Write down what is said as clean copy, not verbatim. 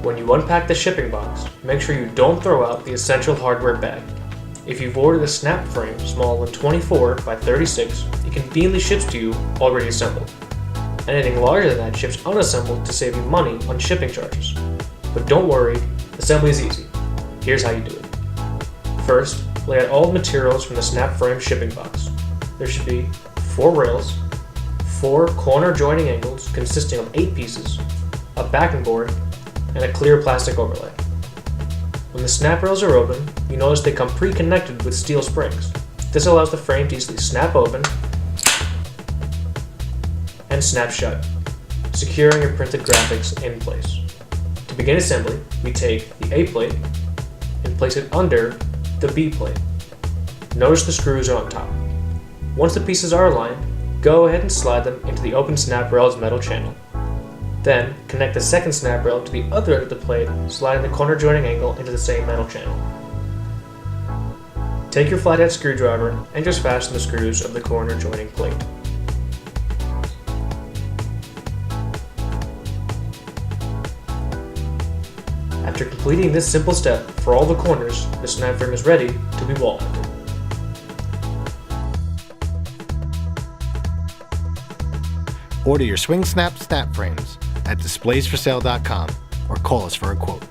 When you unpack the shipping box, make sure you don't throw out the essential hardware bag. If you've ordered a snap frame smaller than 24 by 36, it conveniently ships to you already assembled. Anything larger than that ships unassembled to save you money on shipping charges. But don't worry, assembly is easy. Here's how you do it. First, lay out all the materials from the snap frame shipping box. There should be 4 rails, 4 corner joining angles consisting of 8 pieces, a backing board, and a clear plastic overlay. When the snap rails are open, you notice they come pre-connected with steel springs. This allows the frame to easily snap open and snap shut, securing your printed graphics in place. To begin assembly, we take the A plate and place it under the B plate. Notice the screws are on top. Once the pieces are aligned, go ahead and slide them into the open snap rail's metal channel. Then, connect the second snap rail to the other end of the plate, sliding the corner joining angle into the same metal channel. Take your flathead screwdriver and just fasten the screws of the corner joining plate. After completing this simple step for all the corners, the snap frame is ready to be wall mounted. Order your Swing Snap snap frames at Displays4Sale.com or call us for a quote.